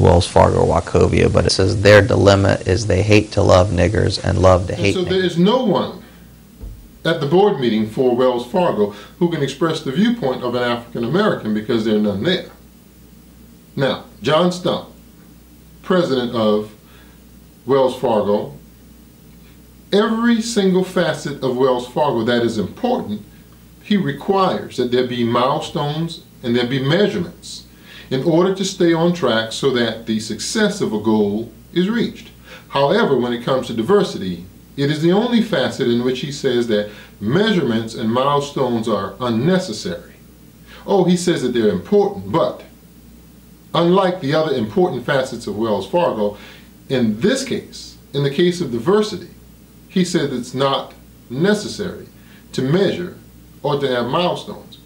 Wells Fargo, Wachovia, but it says their dilemma is they hate to love niggers and love to hate niggers. So niggers. there is no one at the board meeting for Wells Fargo who can express the viewpoint of an African American because there are none there. Now, John Stump, president of Wells Fargo, every single facet of Wells Fargo that is important, he requires that there be milestones and there be measurements in order to stay on track so that the success of a goal is reached. However, when it comes to diversity, it is the only facet in which he says that measurements and milestones are unnecessary. Oh, he says that they're important, but unlike the other important facets of Wells Fargo, in this case, in the case of diversity, he said it's not necessary to measure or to have milestones.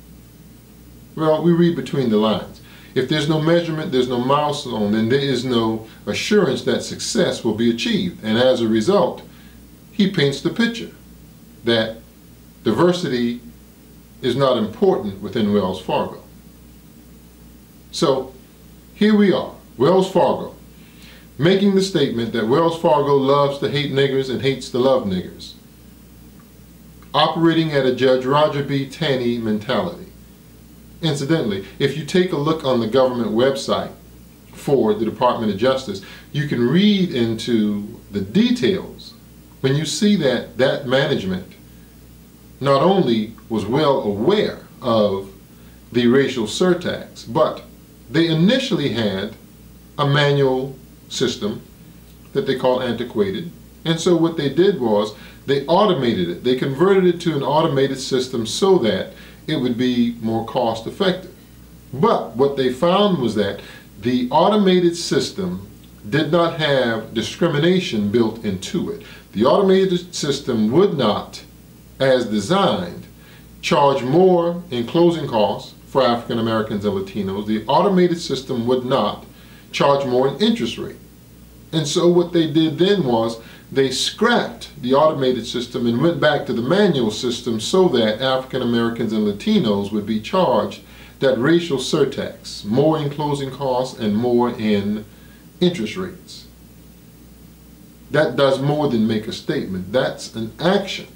Well, we read between the lines. If there's no measurement, there's no milestone, then there is no assurance that success will be achieved. And as a result, he paints the picture that diversity is not important within Wells Fargo. So here we are, Wells Fargo, making the statement that Wells Fargo loves to hate niggers and hates to love niggers, operating at a Judge Roger B. Taney mentality. Incidentally, if you take a look on the government website for the Department of Justice, you can read into the details when you see that that management not only was well aware of the racial surtax, but they initially had a manual system that they call antiquated. And so what they did was they automated it. They converted it to an automated system so that it would be more cost effective. But what they found was that the automated system did not have discrimination built into it. The automated system would not, as designed, charge more in closing costs for African Americans and Latinos. The automated system would not charge more in interest rate. And so what they did then was they scrapped the automated system and went back to the manual system so that African Americans and Latinos would be charged that racial surtax, more in closing costs and more in interest rates. That does more than make a statement. That's an action.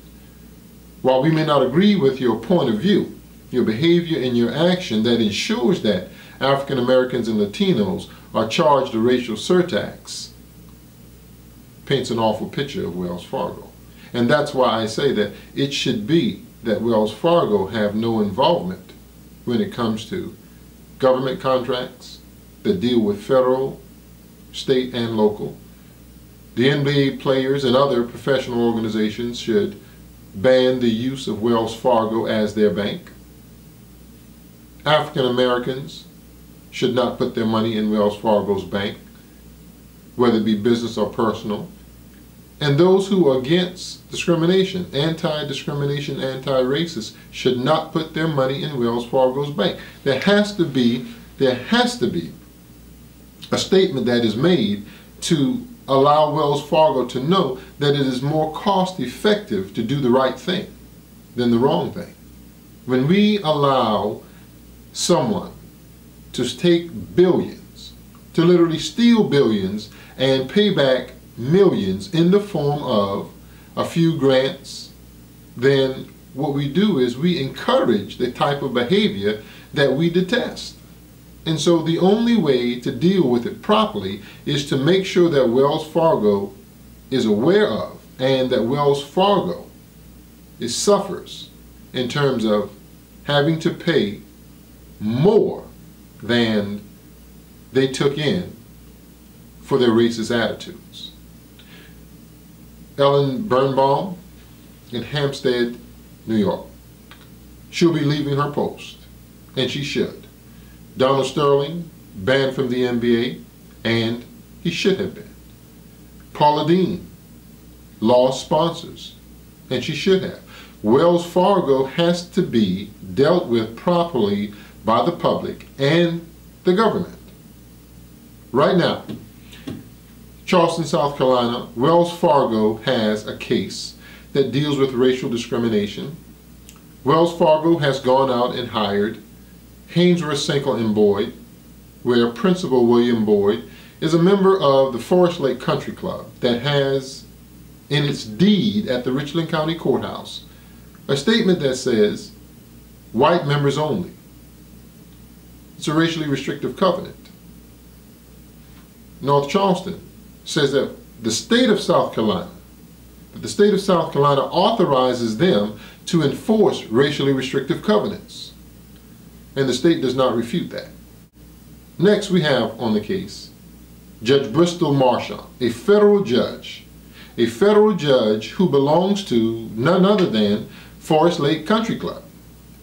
While we may not agree with your point of view, your behavior and your action that ensures that African Americans and Latinos are charged a racial surtax paints an awful picture of Wells Fargo. And that's why I say that it should be that Wells Fargo have no involvement when it comes to government contracts that deal with federal, state, and local. The NBA players and other professional organizations should ban the use of Wells Fargo as their bank. African Americans should not put their money in Wells Fargo's bank, whether it be business or personal. And those who are against discrimination, anti-discrimination, anti-racist, should not put their money in Wells Fargo's bank. There has to be a statement that is made to allow Wells Fargo to know that it is more cost effective to do the right thing than the wrong thing. When we allow someone to take billions, to literally steal billions and pay back millions in the form of a few grants, then what we do is we encourage the type of behavior that we detest. And so the only way to deal with it properly is to make sure that Wells Fargo is aware of and that Wells Fargo suffers in terms of having to pay more than they took in for their racist attitudes. Ellen Birnbaum in Hampstead, New York. She'll be leaving her post, and she should. Donald Sterling, banned from the NBA, and he should have been. Paula Deen lost sponsors, and she should have. Wells Fargo has to be dealt with properly by the public and the government. Right now, Charleston, South Carolina, Wells Fargo has a case that deals with racial discrimination. Wells Fargo has gone out and hired Hainsworth, Sinkle, and Boyd, where Principal William Boyd is a member of the Forest Lake Country Club that has in its deed at the Richland County Courthouse a statement that says, white members only. It's a racially restrictive covenant. North Charleston says that the state of South Carolina authorizes them to enforce racially restrictive covenants. And the state does not refute that. Next we have on the case Judge Bristol Marchant, a federal judge who belongs to none other than Forest Lake Country Club,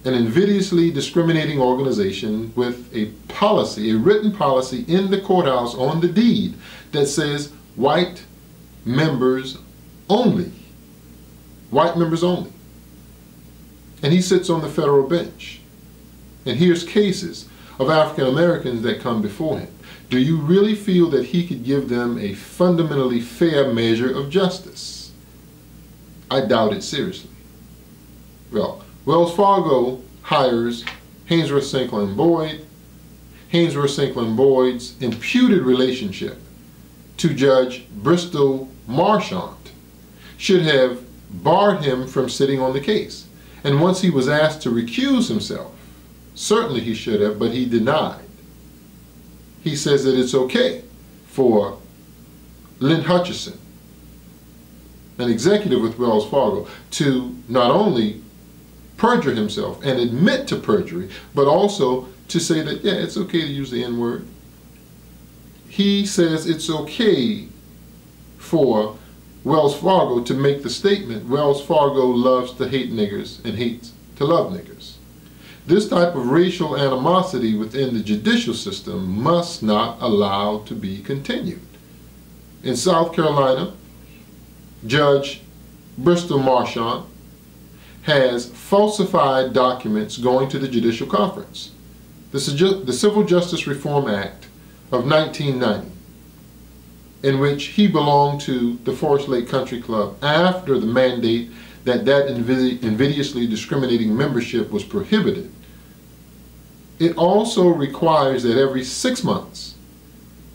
an invidiously discriminating organization with a policy, a written policy in the courthouse on the deed that says white members only. White members only. And he sits on the federal bench and hears cases of African Americans that come before him. Do you really feel that he could give them a fundamentally fair measure of justice? I doubt it seriously. Well, Wells Fargo hires Hainsworth, Sinkle, and Boyd. Hainsworth, Sinkle, and Boyd's imputed relationship to Judge Bristol Marchant should have barred him from sitting on the case. And once he was asked to recuse himself, certainly he should have, but he denied. He says that it's okay for Lynn Hutchison, an executive with Wells Fargo, to not only perjure himself and admit to perjury, but also to say that, yeah, it's okay to use the N-word. He says it's okay for Wells Fargo to make the statement, Wells Fargo loves to hate niggers and hates to love niggers. This type of racial animosity within the judicial system must not allow to be continued. In South Carolina, Judge Bristol Marchant has falsified documents going to the Judicial Conference. The Civil Justice Reform Act of 1990, in which he belonged to the Forest Lake Country Club after the mandate that invidiously discriminating membership was prohibited. It also requires that every 6 months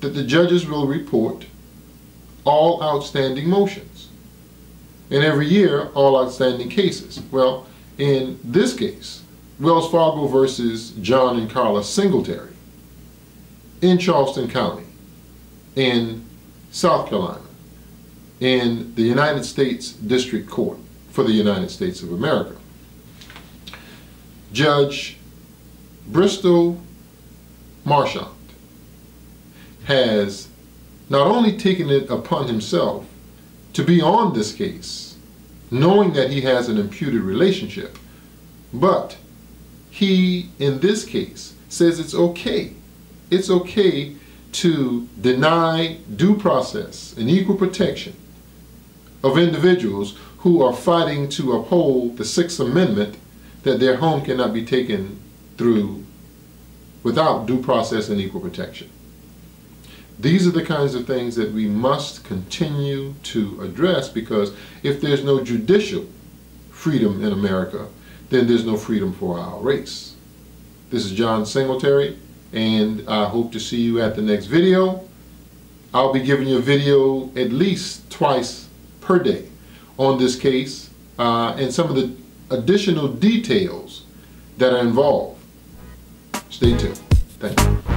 that the judges will report all outstanding motions, and every year all outstanding cases. Well, in this case, Wells Fargo versus John and Carla Singletary in Charleston County, in South Carolina, in the United States District Court for the United States of America. Judge Bristol Marchant has not only taken it upon himself to be on this case, knowing that he has an imputed relationship, but he, in this case, says it's okay. It's okay to deny due process and equal protection of individuals who are fighting to uphold the Sixth Amendment, that their home cannot be taken through without due process and equal protection. These are the kinds of things that we must continue to address, because if there's no judicial freedom in America, then there's no freedom for our race. This is John Singletary, and I hope to see you at the next video. I'll be giving you a video at least twice per day on this case and some of the additional details that are involved. Stay tuned. Thank you.